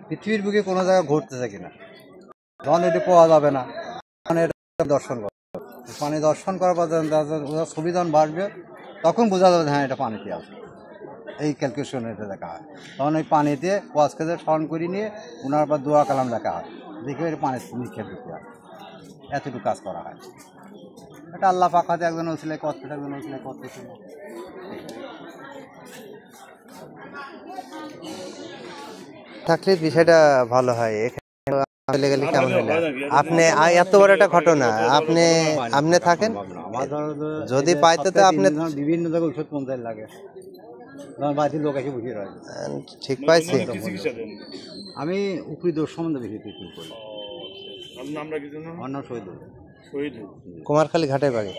পৃথিবীর বুকে কোনো জায়গায় ঘটতেছে কিনা, যখন এটা পাওয়া যাবে না মানে দর্শন করবে, পানি দর্শন করার পর ছবি যখন বাড়বে তখন বোঝা যাবে হ্যাঁ এটা পানিতে আছে। এই ক্যালকুলেশন এটা দেখা হয়, তখন ওই পানিতে ওয়াজকে স্মরণ করে নিয়ে ওনার পর দোয়া কালাম দেখা হয়, দেখে এটা পানির নিক্ষেপ দিতে হয়, এতটুকু কাজ করা হয়। এটা আল্লাহ পাক হাতে একজন ওসিলায় করতে, একজন ওসিলায় করতেছিল। থাকলে বিষয়টা ভালো হয়। এখানে গেলে কেমন হলো আপনি এত বড় একটা ঘটনা আপনি আপনি থাকেন, যদি পাইতে তো আপনি বিভিন্ন জায়গায় ওষুধ পৌঁছায় লাগে, বাড়ির লোক এসে বুঝিয়ে রয়েছে। ঠিক পাইছি। আমি উপরি দোষ সম্বন্ধে বেশি কিছু করি। আমার নাম শহীদ, কুমারখালী ঘাটের বাড়ি,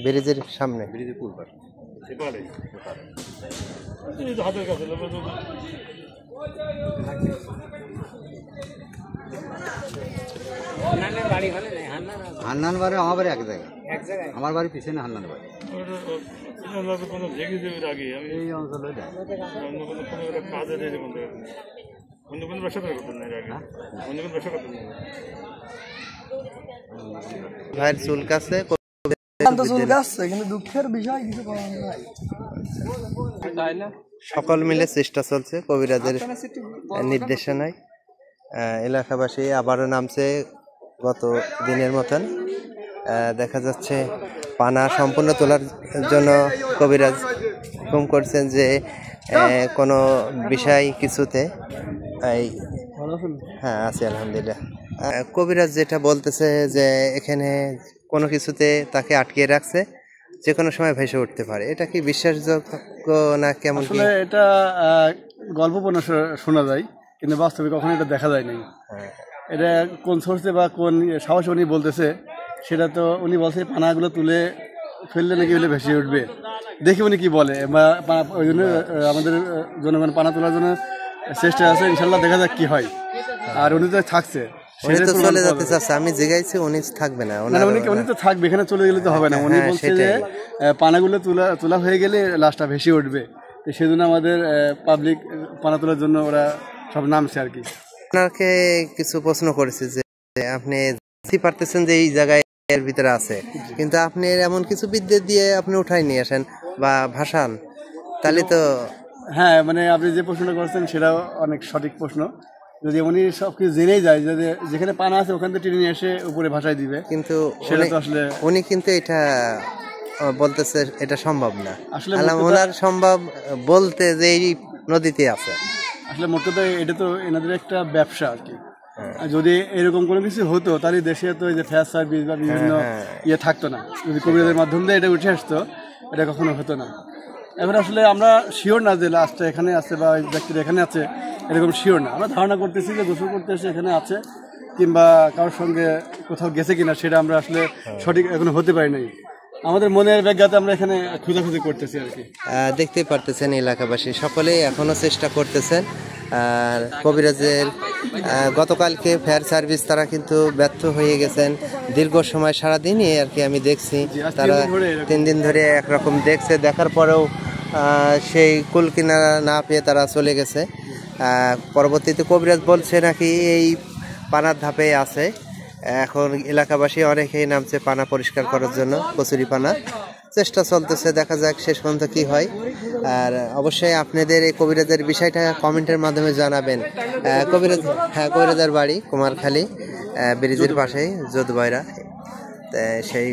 ব্রিজের সামনে, ব্রিজের পূর্ব পাশে। হান্নান বাড়ি আমার বাড়ি এক জায়গায়, আমার বাড়ি পিছনে হান্নান বাড়ি। এই অঞ্চলে ভাইয়ের চুল কাছে কিন্তু দুঃখের বিষয় কিছু সকল মিলে চেষ্টা চলছে কবিরাজের নির্দেশনায়। এলাকাবাসী আবারও নামছে গত দিনের মতন। দেখা যাচ্ছে পানা সম্পূর্ণ তোলার জন্য কবিরাজ হুকুম করছেন যে কোনো বিষয় কিছুতে হ্যাঁ আছে আলহামদুলিল্লাহ। কবিরাজ যেটা বলতেছে যে এখানে কোনো কিছুতে তাকে আটকিয়ে রাখছে, যে কোনো সময় ভেসে উঠতে পারে, এটা কি বিশ্বাসযোগ্য না কেমন? আসলে এটা গল্প শোনা যায়, কিন্তু বাস্তবে কখনো এটা দেখা যায় নাই। এটা কোন সোর্সে বা কোন সাহসে উনি বলতেছে সেটা তো উনি বলছে পানাগুলো তুলে ফেললে নাকি বলে ভেসে উঠবে। দেখি উনি কি বলে, বা ওই জন্য আমাদের জনগণ পানা তোলার জন্য চেষ্টা আছে, ইনশাল্লাহ দেখা যাক কি হয়। আর উনি তো থাকছে, চলে যেতে চাচ্ছে, আমি জিজ্ঞাসি উনি থাকবে না, উনি তো থাকবে, এখানে চলে গেলে তো হবে না। উনি বলছে যে পানাগুলো তোলা হয়ে গেলে লাশটা ভেসে উঠবে, তো সেজন্য আমাদের পাবলিক পানা তোলার জন্য ওরা সব নামছে আর কি। আপনাকে কিছু প্রশ্ন করেছে যে আপনি পারতেছেন যে এই জায়গায় এর ভিতরে আছে, কিন্তু আপনি এমন কিছু বিদ্যা দিয়ে আপনি উঠাই নিয়ে আসেন বা ভাসান, তাহলে তো হ্যাঁ, মানে আপনি যে প্রশ্নটা করছেন সেটাও অনেক সঠিক প্রশ্ন। যদি উনি সবকিছু জেনেই যায় যে যেখানে পানা আছে ওখান থেকে টেনে নিয়ে এসে উপরে ভাসায় দিবে, কিন্তু সেটা তো আসলে উনি কিন্তু এটা বলতেছে এটা সম্ভব না। আসলে ওনার সম্ভব বলতে যে এই নদীতে আছে, আসলে মোট কথা এটা তো এনাদের একটা ব্যবসা আর কি। যদি এরকম কোনো কিছু হতো তাহলে দেশে তো এই যে ফায়ার সার্ভিস বা বিভিন্ন ইয়ে থাকতো না। যদি কবিরাজের মাধ্যম দিয়ে এটা উঠে আসতো, এটা কখনো হতো না। এবার আসলে আমরা শিওর না যে লাশটা এখানে আছে বা ব্যক্তিটা এখানে আছে, এরকম শিওর না। আমরা ধারণা করতেছি যে গোসল করতে এসে এখানে আছে, কিংবা কারোর সঙ্গে কোথাও গেছে কিনা সেটা আমরা আসলে সঠিক এখনো হতে পারি নাই। আমাদের মনের ব্যাজ্ঞাতে আমরা এখানে খোঁজাখুঁজি করতেছি আর কি। দেখতেই পারতেছেন এলাকাবাসী সকলেই এখনো চেষ্টা করতেছেন। আর কবিরাজের গতকালকে ফায়ার সার্ভিস তারা কিন্তু ব্যর্থ হয়ে গেছেন দীর্ঘ সময়, সারাদিনই আর কি আমি দেখছি তারা 3 দিন ধরে একরকম দেখছে, দেখার পরেও সেই কুল কিনারা না পেয়ে তারা চলে গেছে। পরবর্তীতে কবিরাজ বলছে নাকি এই পানার ধাপে আছে। এখন এলাকাবাসী অনেকেই নামছে পানা পরিষ্কার করার জন্য, কচুরি পানা চেষ্টা চলতেছে, দেখা যাক শেষ পর্যন্ত কি হয়। আর অবশ্যই আপনাদের এই কবিরাজের বিষয়টা কমেন্টের মাধ্যমে জানাবেন। কবিরাজের বাড়ি কুমারখালী ব্রিজের পাশেই যোধবয়রা, সেই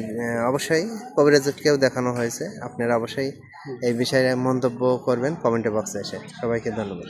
অবশ্যই কবিরাজকেও দেখানো হয়েছে। আপনারা অবশ্যই এই বিষয়ে মন্তব্য করবেন কমেন্ট বক্সে এসে। সবাইকে ধন্যবাদ।